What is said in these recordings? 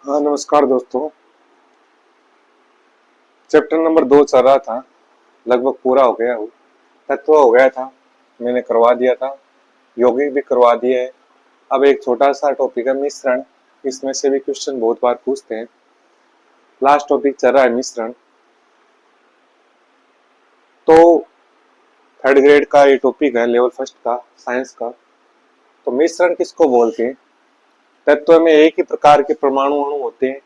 हाँ, नमस्कार दोस्तों। चैप्टर नंबर 2 चल रहा था, लगभग पूरा हो गया हूँ। तत्व हो गया था, मैंने करवा दिया था। यौगिक भी करवा दिए है। अब एक छोटा सा टॉपिक है मिश्रण। इसमें से भी क्वेश्चन बहुत बार पूछते हैं। लास्ट टॉपिक चल रहा है मिश्रण। तो थर्ड ग्रेड का ये टॉपिक है, लेवल फर्स्ट का, साइंस का। तो मिश्रण किसको बोलते हैं? तत्व में एक ही प्रकार के परमाणु अणु होते हैं।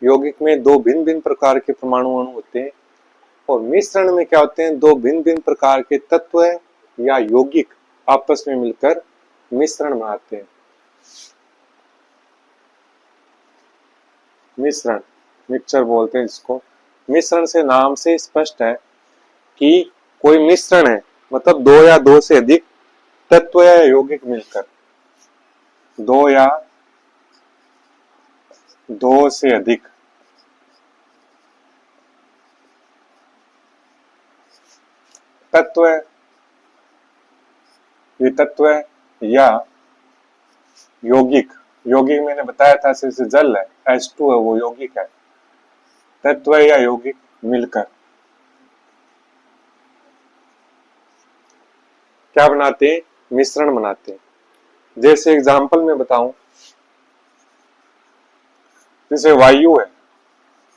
यौगिक में दो भिन्न भिन्न प्रकार के परमाणु अणु होते हैं। और मिश्रण में क्या होते हैं? दो भिन्न भिन्न प्रकार के तत्व या यौगिक आपस में मिलकर मिश्रण बनाते हैं। मिश्रण, मिक्सचर बोलते हैं जिसको। मिश्रण से नाम से स्पष्ट है कि कोई मिश्रण है, मतलब दो या दो से अधिक तत्व या यौगिक मिलकर, दो या दो से अधिक तत्व, ये तत्व या यौगिक। यौगिक मैंने बताया था, जैसे जल है, H2 है, वो यौगिक है। तत्व या यौगिक मिलकर क्या बनाते हैं? मिश्रण बनाते हैं। जैसे एग्जांपल में बताऊं, जैसे वायु है।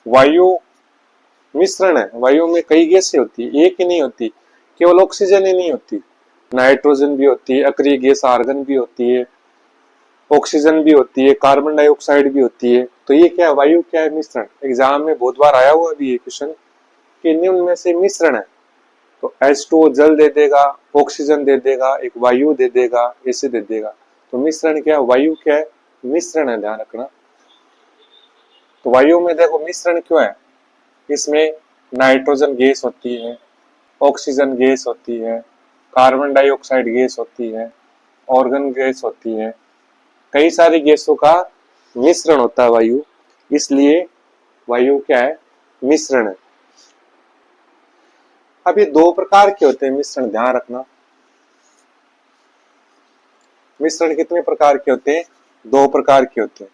वायु मिश्रण है। वायु में कई गैसें होती है, एक ही नहीं होती। केवल ऑक्सीजन ही नहीं होती, नाइट्रोजन भी होती है, अक्रिय गैस आर्गन भी होती है, ऑक्सीजन भी होती है, कार्बन डाइऑक्साइड भी होती है। तो ये क्या है? वायु क्या है? मिश्रण। एग्जाम में बहुत बार आया हुआ भी ये क्वेश्चन कि निम्न में से मिश्रण है। तो H2O जल दे देगा, ऑक्सीजन दे देगा, एक वायु दे देगा, ऐसे दे देगा। तो मिश्रण क्या है? वायु क्या है? मिश्रण है, ध्यान रखना। तो वायु में देखो मिश्रण क्यों है? इसमें नाइट्रोजन गैस होती है, ऑक्सीजन गैस होती है, कार्बन डाइऑक्साइड गैस होती है, ऑर्गन गैस होती है, कई सारी गैसों का मिश्रण होता है वायु। इसलिए वायु क्या है? मिश्रण है। अब ये दो प्रकार के होते हैं मिश्रण, ध्यान रखना। मिश्रण कितने प्रकार के होते हैं? दो प्रकार के होते हैं।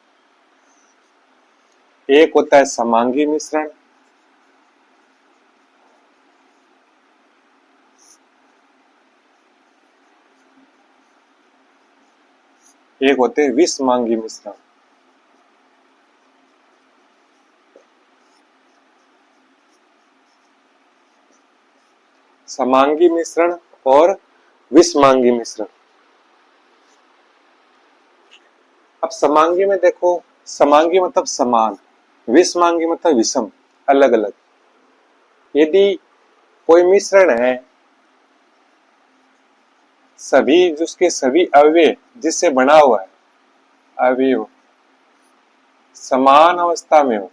एक होता है समांगी मिश्रण, एक होते हैं विषमांगी मिश्रण। समांगी मिश्रण और विषमांगी मिश्रण। अब समांगी में देखो, समांगी मतलब समान, विषमांगी मतलब विषम, अलग अलग। यदि कोई मिश्रण है, सभी जिसके सभी अवयव जिससे बना हुआ है, अवयव समान अवस्था में हो।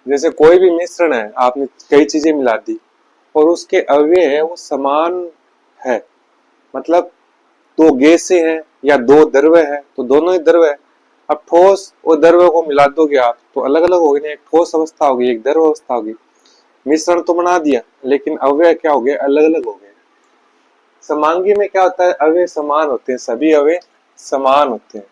जैसे कोई भी मिश्रण है, आपने कई चीजें मिला दी और उसके अवयव है वो समान है, मतलब दो गैसें हैं या दो द्रव्य है, तो दोनों ही द्रव्य है। अब ठोस और द्रव्य को मिला दोगे आप तो अलग अलग होगी ना, एक ठोस अवस्था होगी, एक द्रव्य अवस्था होगी। मिश्रण तो बना दिया, लेकिन अवयव क्या हो गए? अलग अलग हो गए। समांगी में क्या होता है? अवयव समान होते हैं, सभी अवयव समान होते हैं।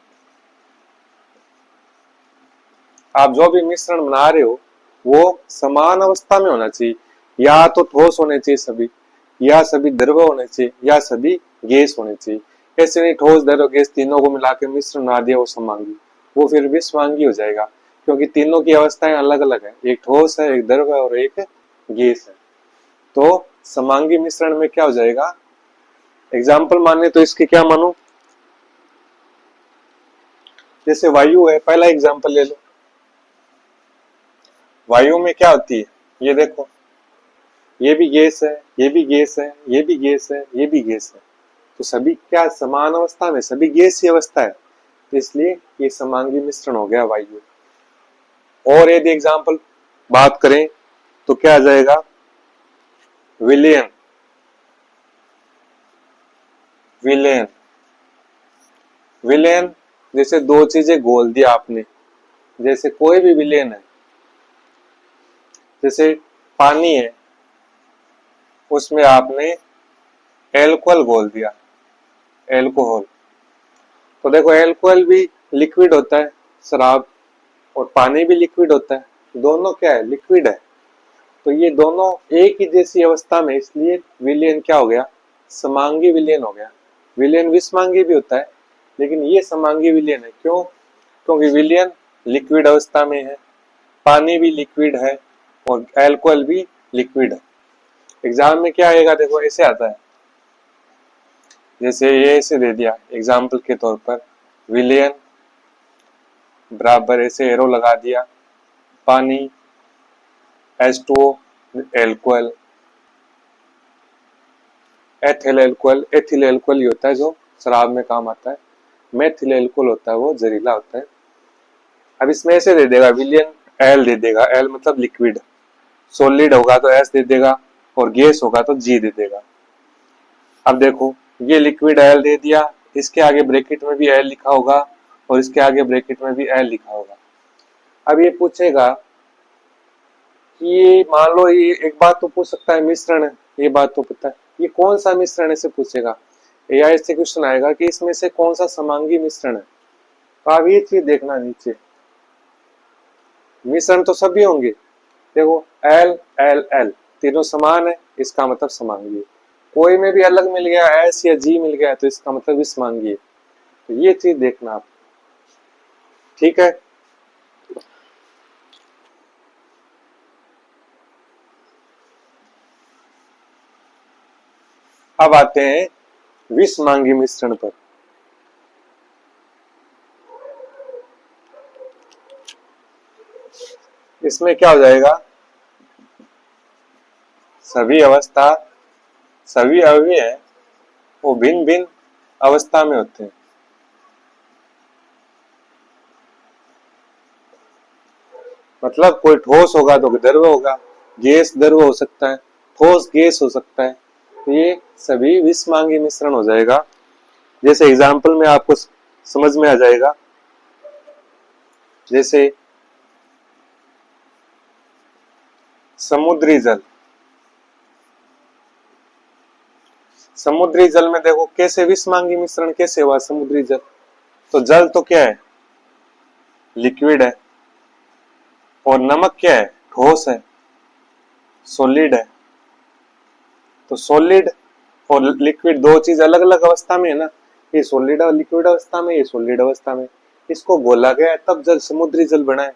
आप जो भी मिश्रण बना रहे हो वो समान अवस्था में होना चाहिए। या तो ठोस होने चाहिए सभी, या सभी द्रव्य होने चाहिए, या सभी गैस होने चाहिए। ऐसे नहीं ठोस द्रव्य गैस तीनों को मिला के मिश्रण बना दिया वो समांगी, वो फिर विषमांगी हो जाएगा, क्योंकि तीनों की अवस्थाएं अलग अलग है। एक ठोस है, एक द्रव्य है और एक गैस है। तो समांगी मिश्रण में क्या हो जाएगा? एग्जाम्पल माने तो इसके क्या मानो, जैसे वायु है, पहला एग्जाम्पल ले लो। वायु में क्या होती है? ये देखो, ये भी गैस है, ये भी गैस है, ये भी गैस है, ये भी गैस है। तो सभी क्या समान अवस्था में? सभी गैस की अवस्था है, तो इसलिए ये समांगी मिश्रण हो गया वायु। और यदि एग्जाम्पल बात करें तो क्या आ जाएगा? विलयन। विलयन, विलयन जैसे दो चीजें घोल दिया आपने, जैसे कोई भी विलयन है, जैसे पानी है, उसमें आपने एल्कोहल घोल दिया, एल्कोहल। तो देखो एल्कोहल भी लिक्विड होता है, शराब, और पानी भी लिक्विड होता है, दोनों क्या है, लिक्विड है। तो ये दोनों एक ही जैसी अवस्था में, इसलिए विलयन क्या हो गया, समांगी विलयन हो गया। विलयन विषमांगी भी होता है, लेकिन ये समांगी विलयन है। क्यों? क्योंकि विलयन लिक्विड अवस्था में है, पानी भी लिक्विड है और एल्कोहल भी लिक्विड है। एग्जाम में क्या आएगा, देखो ऐसे आता है, जैसे ये ऐसे दे दिया एग्जाम्पल के तौर पर, विलयन बराबर ऐसे एरो लगा दिया, पानी H2O alcohol, ethyl alcohol, ethyl alcohol ही होता है जो शराब में काम आता है, मेथिल एल्कोहल होता है वो जहरीला होता है। अब इसमें ऐसे दे देगा, विलयन एल दे देगा, एल मतलब लिक्विड, सॉलिड होगा तो एस दे देगा और गैस होगा तो जी दे देगा। अब देखो ये लिक्विड एल दे दिया, इसके आगे ब्रैकेट में भी एल लिखा होगा और इसके आगे ब्रैकेट में भी एल लिखा होगा। अब ये पूछेगा कि ये मान लो, ये एक बात तो पूछ सकता है मिश्रण है, ये बात तो पता है, ये कौन सा मिश्रण है से पूछेगा, या इससे क्वेश्चन आएगा कि इसमें से कौन सा समांगी मिश्रण है। तो आप ये चीज देखना, नीचे मिश्रण तो सभी होंगे, देखो एल एल एल तीनों समान है, इसका मतलब समांगी है। कोई में भी अलग मिल गया, एस या जी मिल गया, तो इसका मतलब विषमांगी है। तो ये चीज देखना आप, ठीक है। अब आते हैं विषमांगी मिश्रण पर। इसमें क्या हो जाएगा, सभी अवस्था, सभी अवयव वो भिन्न भिन्न अवस्था में होते हैं। मतलब कोई ठोस होगा तो द्रव होगा, गैस द्रव हो सकता है, ठोस गैस हो सकता है, तो ये सभी विषमांगी मिश्रण हो जाएगा। जैसे एग्जाम्पल में आपको समझ में आ जाएगा, जैसे समुद्री जल, समुद्री जल में देखो कैसे विषमांगी मिश्रण कैसे हुआ समुद्री जल। तो जल तो क्या है, लिक्विड है, और नमक क्या है, ठोस है, सॉलिड है। तो सॉलिड और लिक्विड दो चीज अलग अलग अवस्था में है ना, ये सॉलिड और लिक्विड अवस्था में, ये सॉलिड अवस्था में, इसको घोला गया तब जल समुद्री जल बना है।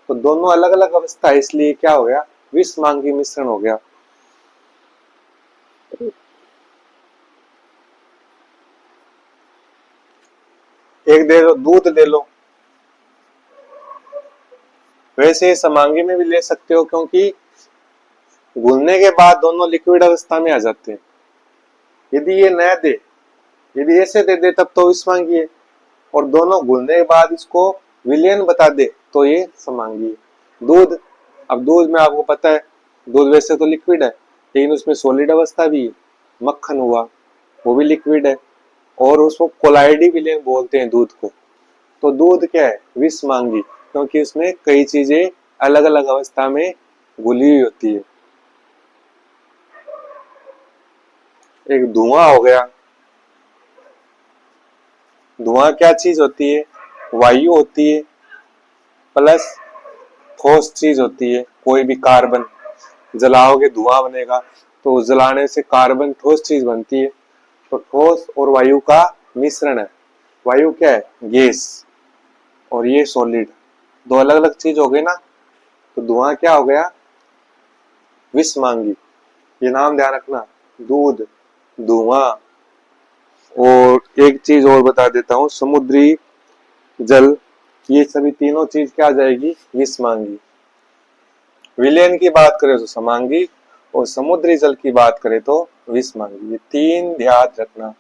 तो दोनों अलग अलग अवस्था है, इसलिए क्या हो गया, विषमांगी मिश्रण हो गया। एक दे लो, दूध ले लो, वैसे समांगी में भी ले सकते हो, क्योंकि घुलने के बाद दोनों लिक्विड अवस्था में आ जाते हैं। यदि ये न दे, यदि ऐसे दे दे तब तो विषमांगी है, और दोनों घुलने के बाद इसको विलयन बता दे तो ये समांगी है। दूध, अब दूध में आपको पता है, दूध वैसे तो लिक्विड है, लेकिन उसमें सॉलिड अवस्था भी है। मक्खन हुआ वो भी लिक्विड है, और उसको कोलाइडी विलयन बोलते हैं दूध को। तो दूध क्या है, विषमांगी, क्योंकि उसमें कई चीजें अलग अलग अवस्था में घुली हुई होती है। एक धुआं हो गया, धुआं क्या चीज होती है, वायु होती है प्लस ठोस चीज होती है। कोई भी कार्बन जलाओगे धुआं बनेगा, तो जलाने से कार्बन ठोस चीज बनती है। तो ठोस और वायु का मिश्रण है। वायु क्या है, गैस, और ये सॉलिड, दो अलग अलग चीज हो गई ना। तो धुआं क्या हो गया, विषमांगी। ये नाम ध्यान रखना, दूध, धुआं, और एक चीज और बता देता हूं, समुद्री जल, ये सभी तीनों चीज क्या आ जाएगी, विषमांगी। विलयन की बात करें तो समांगी, और समुद्री जल की बात करें तो विषमांगी। ये तीन ध्यान रखना,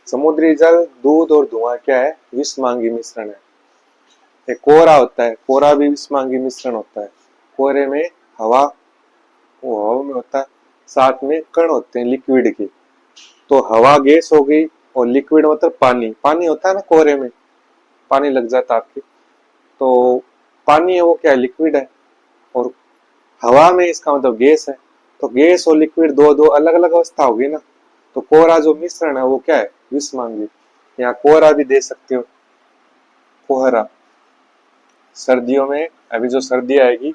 समुद्री जल, दूध और धुआं क्या है, विषमांगी मिश्रण है। एक कोहरा होता है, कोहरा भी विषमांगी मिश्रण होता है। कोहरे में हवा, वो हवा में होता है, साथ में कण होते हैं लिक्विड के। तो हवा गैस हो गई, और लिक्विड मतलब पानी, पानी होता है ना कोहरे में, पानी लग जाता है आपके, तो पानी है वो क्या है, लिक्विड है, और हवा में इसका मतलब गैस है। तो गैस और लिक्विड दो दो अलग अलग अवस्था होगी ना। तो कोहरा जो मिश्रण है वो क्या है, विषमांगी। यहाँ कोहरा भी दे सकते हो, कोहरा, सर्दियों में, अभी जो सर्दी आएगी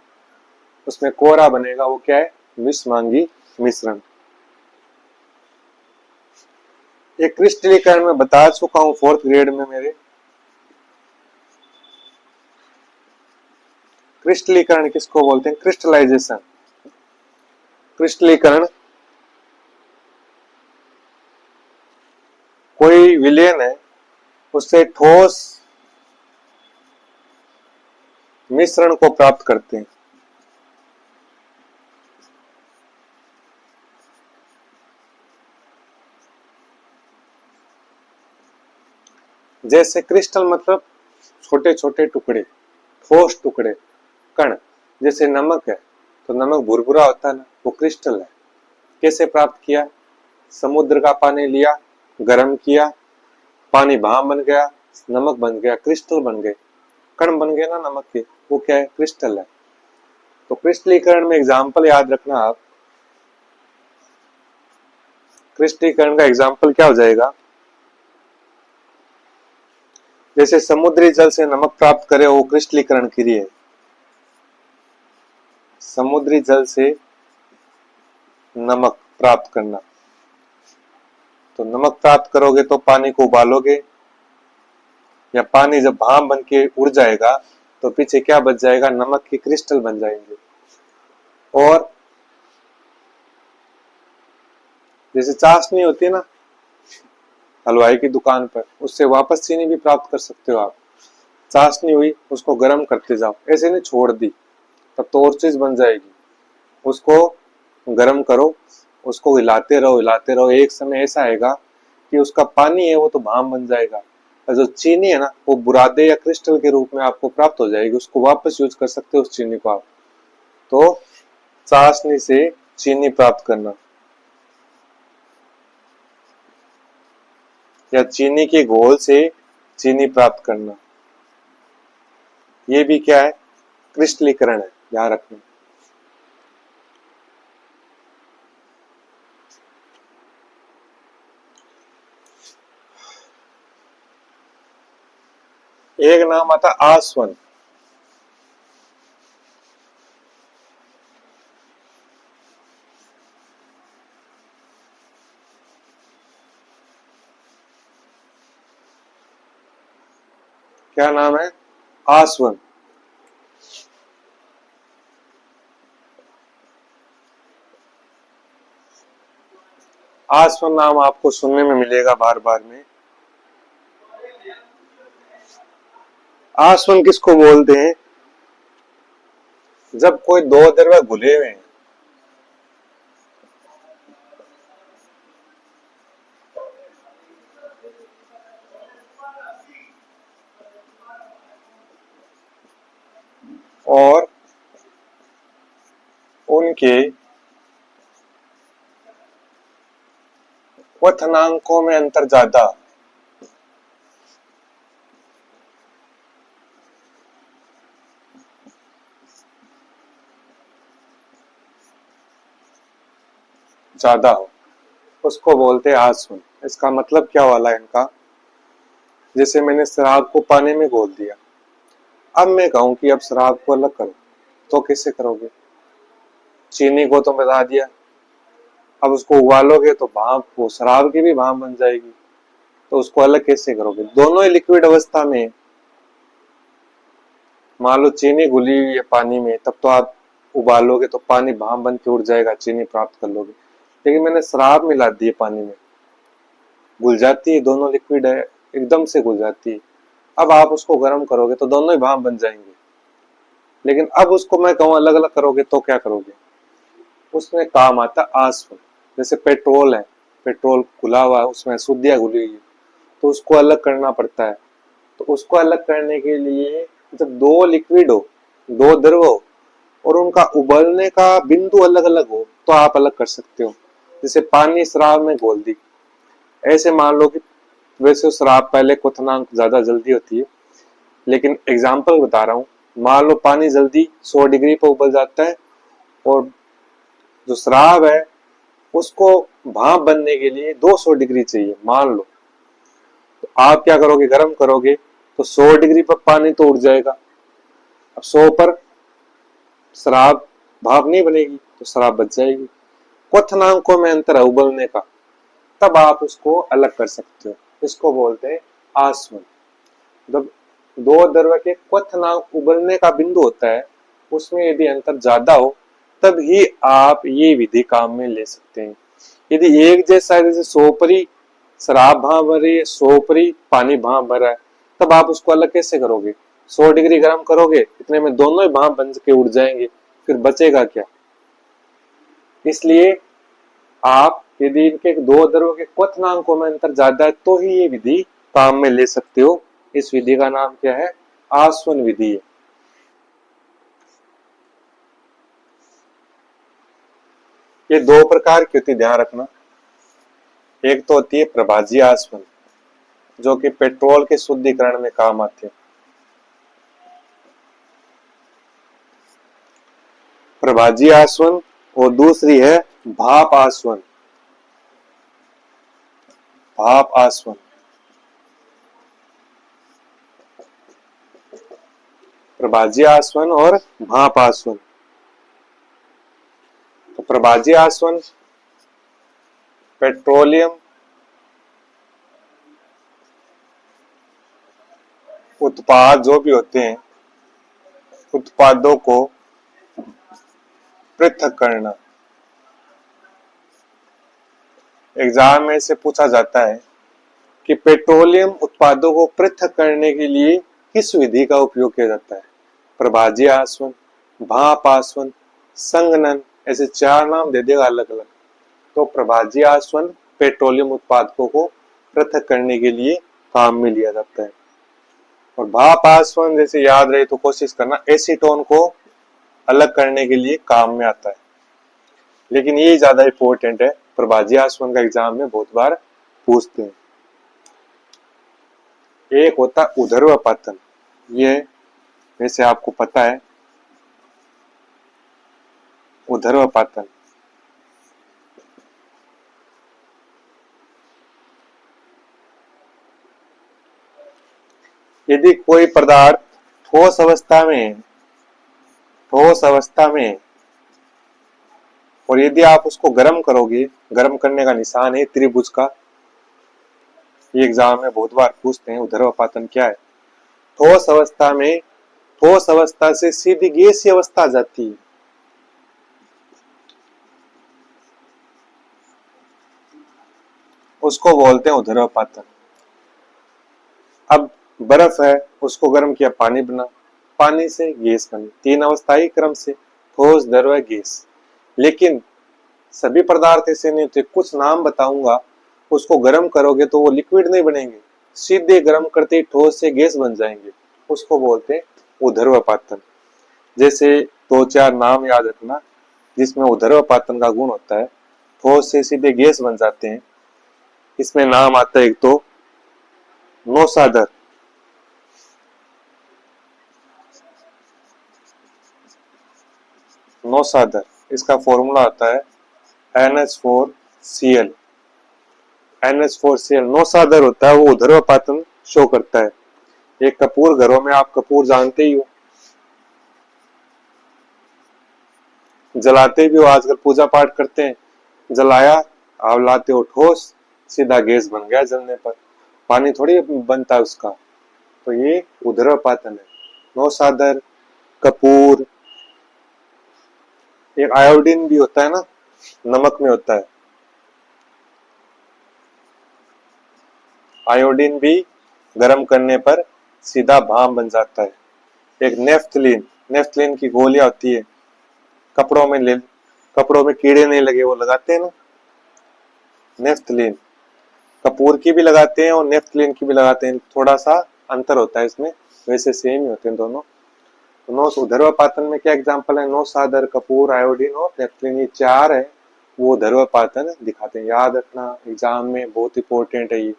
उसमें कोहरा बनेगा, वो क्या है? विष मांगी मिश्रण। ये क्रिस्टलीकरण में बता चुका हूं 4th ग्रेड में मेरे। क्रिस्टलीकरण किसको बोलते हैं? क्रिस्टलाइजेशन। क्रिस्टलीकरण कोई विलयन है, उससे ठोस मिश्रण को प्राप्त करते हैं। जैसे क्रिस्टल मतलब छोटे छोटे टुकड़े, ठोस टुकड़े, कण। जैसे नमक है तो नमक भुरभुरा होता है ना, वो क्रिस्टल है। कैसे प्राप्त किया? समुद्र का पानी लिया, गर्म किया, पानी भाप बन गया, नमक बन गया, क्रिस्टल बन गए, कण बन गए ना नमक के, वो क्या है? क्रिस्टल है। तो क्रिस्टलीकरण में एग्जाम्पल याद रखना आप। क्रिस्टलीकरण का एग्जाम्पल क्या हो जाएगा? जैसे समुद्री जल से नमक प्राप्त करे, वो क्रिस्टलीकरण क्रिया है। समुद्री जल से नमक प्राप्त करना, तो नमक प्राप्त करोगे तो पानी को उबालोगे, या पानी जब भाप बन के उड़ जाएगा तो पीछे क्या बच जाएगा? नमक के क्रिस्टल बन जाएंगे। और जैसे चाशनी होती है ना हलवाई की दुकान पर, उससे वापस चीनी भी प्राप्त कर सकते हो आप। चाशनी हुई, उसको गर्म करते जाओ, ऐसे नहीं छोड़ दी, तब तो और चीज बन जाएगी। उसको गर्म करो, उसको हिलाते रहो, एक समय ऐसा आएगा कि उसका पानी है वो तो भाप बन जाएगा, और जो चीनी है ना वो बुरादे या क्रिस्टल के रूप में आपको प्राप्त हो जाएगी। उसको वापस यूज कर सकते हो उस चीनी को आप। तो चाशनी से चीनी प्राप्त करना, या चीनी के घोल से चीनी प्राप्त करना, ये भी क्या है? क्रिस्टलीकरण है, ध्यान रखना। एक नाम आता आसवन। क्या नाम है? आसवन। आसवन नाम आपको सुनने में मिलेगा बार बार में। आसवन किसको बोलते हैं? जब कोई दो द्रव्य घुले हुए हैं, और उनके क्वथनांकों में अंतर ज्यादा, हो, उसको बोलते हैं आसवन। इसका मतलब क्या वाला है इनका? जैसे मैंने शराब को पानी में घोल दिया, अब मैं कहूं कि अब शराब को अलग करो, तो कैसे करोगे? चीनी को तो बता दिया, अब उसको उबालोगे तो भाप, वो शराब की भी भाप बन जाएगी, तो उसको अलग कैसे करोगे? दोनों ही लिक्विड अवस्था में। मान लो चीनी घुली हुई है पानी में, तब तो आप उबालोगे तो पानी भाप बन के उड़ जाएगा, चीनी प्राप्त कर लोगे। लेकिन मैंने शराब मिला दी है पानी में, घुल जाती है, दोनों लिक्विड है, एकदम से घुल जाती है। अब आप उसको गर्म करोगे तो दोनों ही भाप बन जाएंगे। लेकिन अब उसको मैं कहूँ अलग अलग करोगे तो क्या करोगे? उसमें काम आता आसवन। जैसे पेट्रोल है, पेट्रोल खुला हुआ है, उसमें अशुद्धियां घुली हुई है, तो उसको अलग करना पड़ता है। तो उसको अलग करने के लिए जब दो लिक्विड हो, दो द्रव हो, और उनका उबलने का बिंदु अलग अलग हो, तो आप अलग कर सकते हो। जैसे पानी शराब में घोल दी, ऐसे मान लो कि वैसे शराब पहले क्वथनांक ज्यादा जल्दी होती है, लेकिन एग्जाम्पल बता रहा हूँ। मान लो पानी जल्दी 100 डिग्री पर उबल जाता है, और जो शराब है उसको भाप बनने के लिए 200 डिग्री चाहिए, मान लो। तो आप क्या करोगे? गर्म करोगे तो 100 डिग्री पर पानी तो उड़ जाएगा, अब 100 पर शराब भाप नहीं बनेगी तो शराब बच जाएगी। क्वथनांकों में अंतर है उबलने का, तब आप उसको अलग कर सकते हो। इसको बोलते हैं आसवन। जब दो द्रव्य के क्वथनांक उबलने का बिंदु होता है, उसमें यदि अंतर ज्यादा हो तब ही आप ये विधि काम में ले सकते हैं। यदि एक जैसा जैसे 100 परी शराब भाप भर रही है, 100 परी पानी भाप भर रहा है, तब आप उसको अलग कैसे करोगे? 100 डिग्री गर्म करोगे, इतने में दोनों ही भाप बन के उड़ जाएंगे, फिर बचेगा क्या? इसलिए आप यदि इनके दो द्रव्यों के क्वथनांकों में अंतर ज्यादा है तो ही ये विधि काम में ले सकते हो। इस विधि का नाम क्या है? आसवन विधि है। ये दो प्रकार की होती है, ध्यान रखना। एक तो होती है प्रभाजी आसवन, जो कि पेट्रोल के शुद्धिकरण में काम आते हैं। प्रभाजी आसवन। और दूसरी है भाप आसवन। भाप आसवन। प्रभाजी आसवन और भाप आसवन। तो प्रभाजी आसवन पेट्रोलियम उत्पाद जो भी होते हैं, उत्पादों को पृथक करना। एग्जाम में से पूछा जाता है कि पेट्रोलियम उत्पादों को पृथक करने के लिए किस विधि का उपयोग किया जाता है? प्रभाजी आसवन, भाप आसवन, संघनन, ऐसे 4 नाम दे देगा अलग अलग। तो प्रभाजी आसवन पेट्रोलियम उत्पादों को पृथक करने के लिए काम में लिया जाता है। और भाप आसवन जैसे याद रहे तो कोशिश करना, एसीटोन को अलग करने के लिए काम में आता है। लेकिन ये ज्यादा इंपॉर्टेंट है, प्रभाजी आसवन का एग्जाम में बहुत बार पूछते हैं। एक होता है ऊर्ध्वपातन, ये वैसे आपको पता है। ऊर्ध्वपातन यदि कोई पदार्थ ठोस अवस्था में और यदि आप उसको गर्म करोगे, गर्म करने का निशान है त्रिभुज का, ये एग्जाम में बहुत बार पूछते हैं। ऊर्ध्वपातन क्या है? ठोस अवस्था से सीधी गैसीय अवस्था आ जाती है। उसको बोलते हैं ऊर्ध्वपातन। अब बर्फ है, उसको गर्म किया, पानी बना, पानी से गैस बनी, 3 अवस्थाई क्रम से, ठोस, द्रव, गैस। लेकिन सभी पदार्थ ऐसे नहीं होते। कुछ नाम बताऊंगा, उसको गर्म करोगे तो वो लिक्विड नहीं बनेंगे, सीधे गर्म करते ही ठोस से गैस बन जाएंगे। उसको बोलते हैं ऊर्ध्वपातन। जैसे 2-4 नाम याद रखना जिसमें ऊर्ध्वपातन का गुण होता है, ठोस से सीधे गैस बन जाते हैं। इसमें नाम आता है एक तो नौसादर, नौसादर, इसका फॉर्मूला आता है NH4Cl। NH4Cl नौसादर होता है, वो ऊर्ध्वपातन शो करता है। एक कपूर, घरों में आप कपूर जानते ही हो, जलाते भी हो, आजकल पूजा पाठ करते हैं, जलाया, आप लाते हो ठोस, सीधा गैस बन गया जलने पर, पानी थोड़ी बनता है उसका। तो ये ऊर्ध्वपातन है। नौसादर, कपूर, एक आयोडीन भी होता है ना, नमक में होता है, आयोडीन भी गर्म करने पर सीधा भाप बन जाता है। एक नेफ्थलीन, नेफ्थलीन की गोलियां होती है, कपड़ों में कीड़े नहीं लगे वो लगाते हैं ना, नेफ्थलीन। कपूर की भी लगाते हैं और नेफ्थलीन की भी लगाते हैं, थोड़ा सा अंतर होता है इसमें, वैसे सेम ही होते हैं दोनों। तो ऊर्ध्वपातन में क्या एग्जांपल है? नौसादर, कपूर, आयोडीन और नेफ्थलीन, ये 4 है, वो ऊर्ध्वपातन दिखाते हैं। याद रखना, एग्जाम में बहुत इंपॉर्टेंट है ये।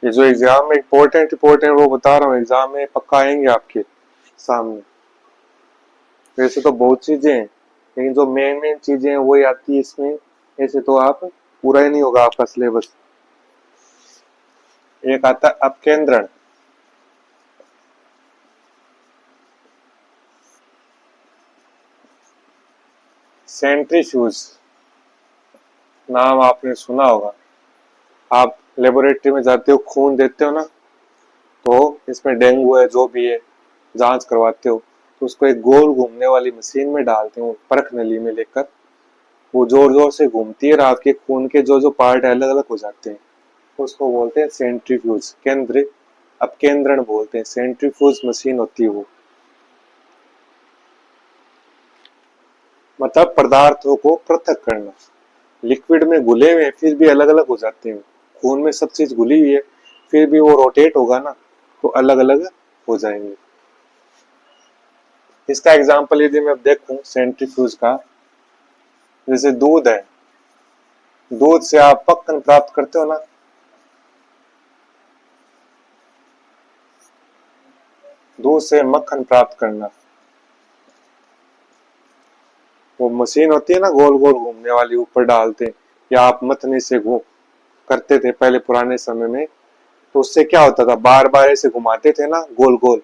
ये जो एग्जाम में इंपॉर्टेंट वो बता रहा हूँ, एग्जाम में पक्का आएंगे आपके, सामने। वैसे तो बहुत चीजें हैं, लेकिन जो मेन मेन चीजें हैं वही आती है इसमें। ऐसे तो आप पूरा ही नहीं होगा आपका सिलेबस। एक आता है अपकेंद्रण। सेंट्रीफ्यूज, नाम आपने सुना होगा। आप लेबोरेटरी में जाते हो, खून देते हो ना, तो इसमें डेंगू है जो भी है जांच करवाते हो, तो उसको एक गोल घूमने वाली मशीन में डालते हो, परख नली में लेकर। वो जोर जोर से घूमती है और आपके खून के जो जो पार्ट अलग अलग हो जाते हैं, उसको बोलते हैं सेंट्रीफ्यूज। केंद्र अपकेंद्रण बोलते हैं, सेंट्रीफ्यूज मशीन होती है वो। मतलब पदार्थों को पृथक करना। लिक्विड में घुले हुए फिर भी अलग अलग हो जाते हैं। खून में सब चीज घुली हुई है, फिर भी वो रोटेट होगा ना, तो अलग अलग हो जाएंगे। इसका एग्जांपल यदि मैं देखूं सेंट्रीफ्यूज का, जैसे दूध है, दूध से आप मक्खन प्राप्त करते हो ना, दूध से मक्खन प्राप्त करना, वो मशीन होती है ना गोल गोल घूमने वाली, ऊपर डालते हैं, या आप मथने से घूम करते थे पहले पुराने समय में। तो उससे क्या होता था, बार बार ऐसे घुमाते थे ना गोल गोल,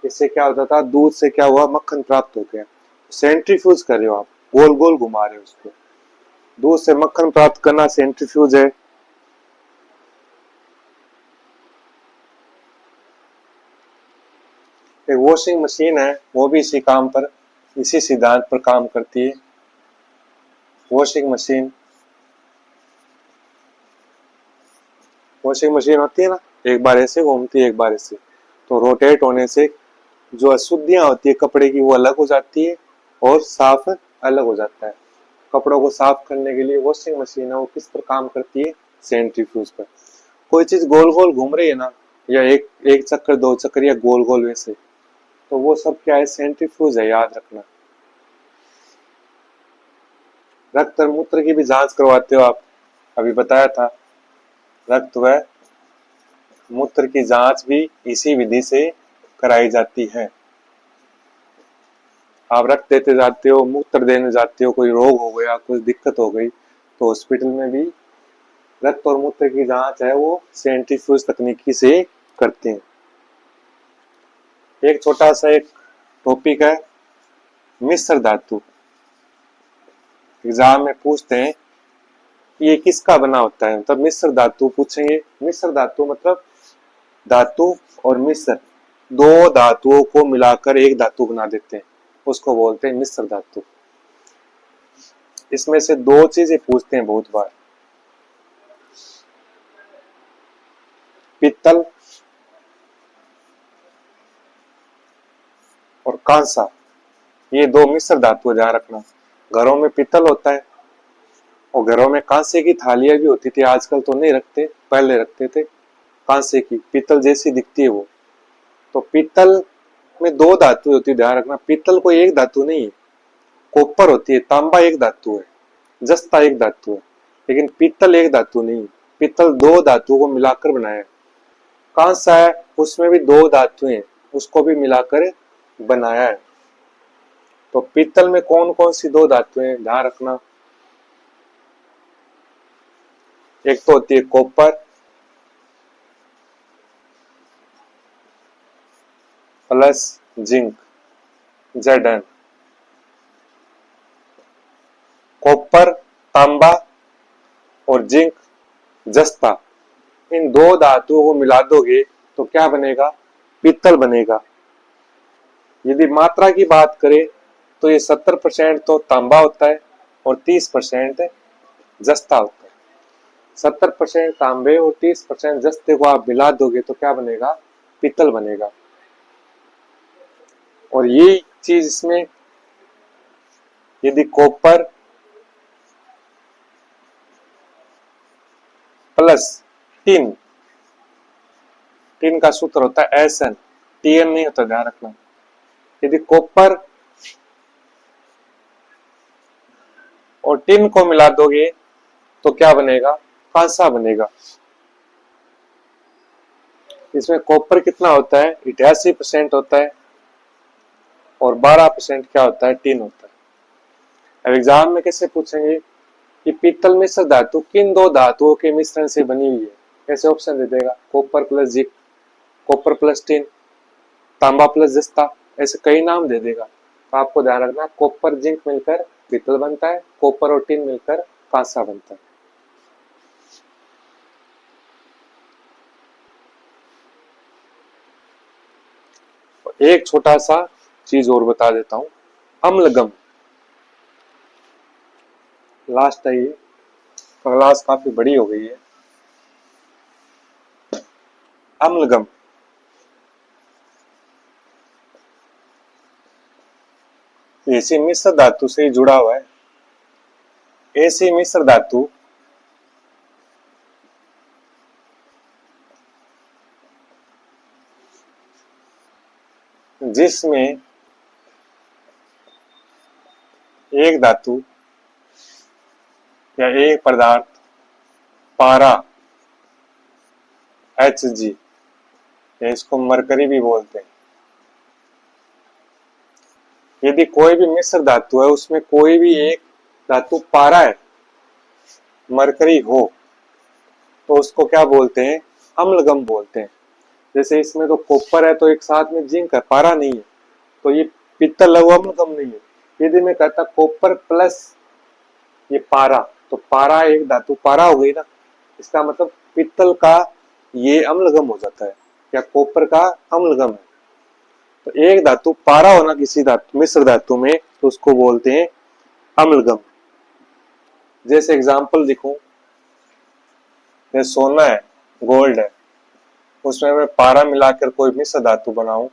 इससे क्या होता था, दूध से क्या हुआ, मक्खन प्राप्त हो गया। सेंट्रीफ्यूज कर रहे हो आप, गोल गोल घुमा रहे हो उसको। दूध से मक्खन प्राप्त करना सेंट्रीफ्यूज है। एक वॉशिंग मशीन है, वो भी इसी काम पर, इसी सिद्धांत पर काम करती है। वॉशिंग मशीन, वॉशिंग मशीन होती है ना, एक बार ऐसे घूमती है एक बार ऐसे, तो रोटेट होने से जो अशुद्धियां होती है कपड़े की वो अलग हो जाती है और साफ अलग हो जाता है। कपड़ों को साफ करने के लिए वॉशिंग मशीन है, वो किस पर काम करती है, सेंट्रीफ्यूज पर। कोई चीज गोल गोल घूम रही है ना, या एक एक चक्कर दो चक्कर या गोल गोल वैसे, तो वो सब क्या है, सेंट्रीफ्यूज है, याद रखना। रक्त और मूत्र की भी जांच करवाते हो आप, अभी बताया था। रक्त व मूत्र की जांच भी इसी विधि से कराई जाती है। आप रक्त देते जाते हो, मूत्र देने जाते हो, कोई रोग हो गया, कुछ दिक्कत हो गई, तो हॉस्पिटल में भी रक्त और मूत्र की जांच है वो सेंट्रीफ्यूज तकनीकी से करते हैं। एक छोटा सा एक टॉपिक है, मिश्र धातु। एग्जाम में पूछते हैं कि ये किसका बना होता है, मतलब मिश्र धातु पूछेंगे। मिश्र धातु मतलब धातु और मिश्र, दो धातुओं को मिलाकर एक धातु बना देते हैं, उसको बोलते हैं मिश्र धातु। इसमें से दो चीजें पूछते हैं बहुत बार, पित्तल और कांसा। ये दो मिश्र धातु, ध्यान रखना। घरों में पित्तल होता है और घरों में कांसे की थालियां भी होती थी, आजकल तो नहीं रखते, पहले रखते थे। कांसे की, पित्तल जैसी दिखती है वो। तो पित्तल में दो धातु होती है, ध्यान रखना। पित्तल कोई एक धातु नहीं है, कॉपर होती है, तांबा एक धातु है, जस्ता एक धातु है, लेकिन पित्तल एक धातु नहीं है। पित्तल दो धातुओं को मिलाकर बनाया है। कांसा है, उसमें भी दो धातुएं हैं, उसको भी मिलाकर बनाया है। तो पित्तल में कौन कौन सी दो धातुएं, ध्यान रखना। एक तो होती है copper plus zinc, Zn। Copper तांबा और जिंक जस्ता, इन दो धातुओं को मिला दोगे तो क्या बनेगा, पित्तल बनेगा। यदि मात्रा की बात करें तो ये 70% तो तांबा होता है और 30% जस्ता होता है। 70% तांबे और 30% जस्ते को आप मिला दोगे तो क्या बनेगा, पित्तल बनेगा। और ये चीज इसमें, यदि कॉपर प्लस टिन, टिन का सूत्र होता है Sn, Tn नहीं होता, ध्यान रखना। यदि कॉपर और टिन को मिला दोगे तो क्या बनेगा, कांसा बनेगा। इसमें कॉपर कितना होता है, 88% होता है, और 12% क्या होता है, टिन होता है। अब एग्जाम में कैसे पूछेंगे कि पीतल मिश्र धातु किन दो धातुओं के मिश्रण से बनी हुई है, ऐसे ऑप्शन दे देगा, copper plus zinc, copper plus tin, तांबा प्लस जस्ता, ऐसे कई नाम दे देगा। तो आपको ध्यान रखना, कॉपर जिंक मिलकर पीतल बनता है, कॉपर और टिन मिलकर कांसा बनता है। एक छोटा सा चीज और बता देता हूं, अम्लगम, लास्ट है ये, क्लास काफी बड़ी हो गई है। अम्लगम ऐसी मिश्र धातु से जुड़ा हुआ है। ऐसी मिश्र धातु जिसमें एक धातु या एक पदार्थ पारा Hg, या इसको मरकरी भी बोलते हैं। यदि कोई भी मिश्र धातु है उसमें कोई भी एक धातु पारा है, मरकरी हो, तो उसको क्या बोलते हैं, अम्लगम बोलते हैं। जैसे इसमें तो कॉपर है तो एक साथ में जिंक है, पारा नहीं है, तो ये पीतल लघु अम्लगम नहीं है। यदि मैं कहता कॉपर प्लस ये पारा, तो पारा एक धातु पारा हो गई ना, इसका मतलब पीतल का ये अम्लगम हो जाता है, या कॉपर का अम्लगम है। तो एक धातु पारा होना किसी धातु मिश्र धातु में, तो उसको बोलते हैं अम्लगम। जैसे एग्जांपल दिखूं, जैसे सोना है, गोल्ड है, उसमें मैं पारा मिलाकर कोई मिश्र धातु बनाऊं,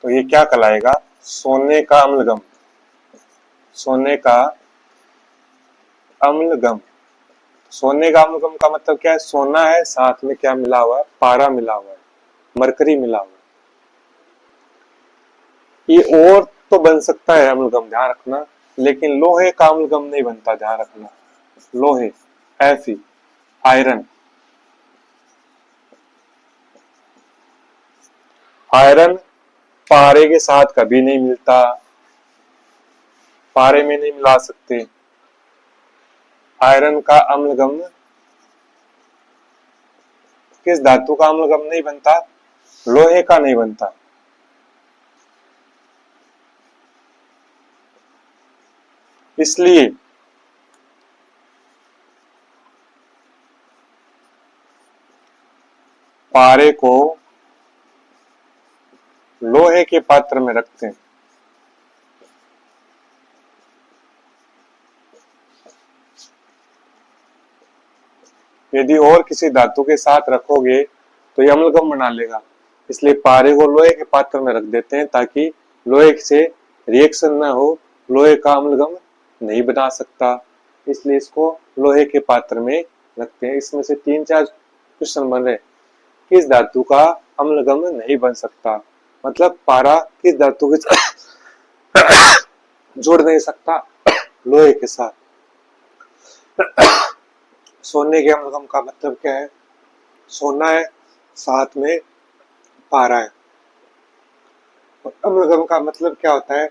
तो ये क्या कहलाएगा, सोने का अम्लगम। सोने का अम्लगम, सोने का अम्लगम का मतलब क्या है, सोना है साथ में क्या मिला हुआ है, पारा मिला हुआ है, मरकरी मिला हुआ है। ये और तो बन सकता है अम्लगम, ध्यान रखना, लेकिन लोहे का अम्लगम नहीं बनता, ध्यान रखना। लोहे, Fe, आयरन, आयरन पारे के साथ कभी नहीं मिलता, पारे में नहीं मिला सकते। आयरन का अम्लगम किस धातु का अम्लगम नहीं बनता, लोहे का नहीं बनता। इसलिए पारे को लोहे के पात्र में रखते हैं। यदि और किसी धातु के साथ रखोगे तो ये अम्लगम बना लेगा, इसलिए पारे को लोहे के पात्र में रख देते हैं ताकि लोहे से रिएक्शन ना हो, लोहे का अम्लगम नहीं बना सकता, इसलिए इसको लोहे के पात्र में रखते हैं। इसमें से 3-4 क्वेश्चन बन रहे, किस धातु का अम्लगम नहीं बन सकता, मतलब पारा किस धातु के जोड़ नहीं सकता लोहे के साथ। सोने के अम्लगम का मतलब क्या है, सोना है साथ में पारा है। और अम्लगम का मतलब क्या होता है,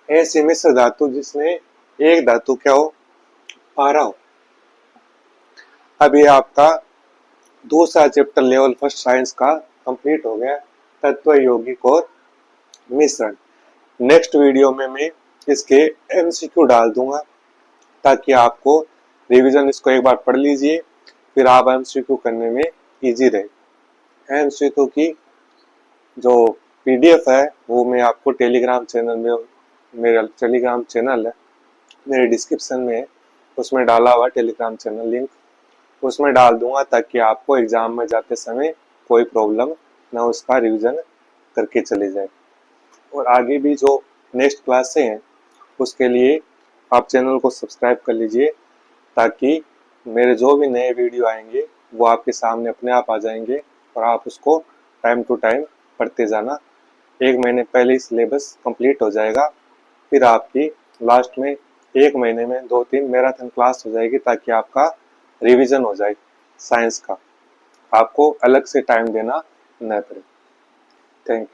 ऐसी मिश्र धातु जिसमें एक धातु क्या हो, पारा हो। अब ये आपका दूसरा चैप्टर लेवल फर्स्ट साइंस का कंप्लीट हो गया, तत्व यौगिक और मिश्रण। नेक्स्ट वीडियो में मैं इसके एमसीक्यू डाल दूंगा ताकि आपको रिवीजन, इसको एक बार पढ़ लीजिए, फिर आप एमसीक्यू करने में इजी रहे। एमसीक्यू की जो पीडीएफ है वो मैं आपको टेलीग्राम चैनल में, मेरा टेलीग्राम चैनल है मेरे डिस्क्रिप्शन में है, उसमें डाला हुआ टेलीग्राम चैनल लिंक, उसमें डाल दूंगा ताकि आपको एग्जाम में जाते समय कोई प्रॉब्लम ना, उसका रिवीजन करके चले जाए। और आगे भी जो नेक्स्ट क्लासें हैं उसके लिए आप चैनल को सब्सक्राइब कर लीजिए ताकि मेरे जो भी नए वीडियो आएंगे वो आपके सामने अपने आप आ जाएंगे और आप उसको टाइम टू टाइम पढ़ते जाना। 1 महीने पहले ही सिलेबस कंप्लीट हो जाएगा, फिर आपकी लास्ट में 1 महीने में 2-3 मैराथन क्लास हो जाएगी ताकि आपका रिवीजन हो जाए साइंस का, आपको अलग से टाइम देना न पड़े। Thank you.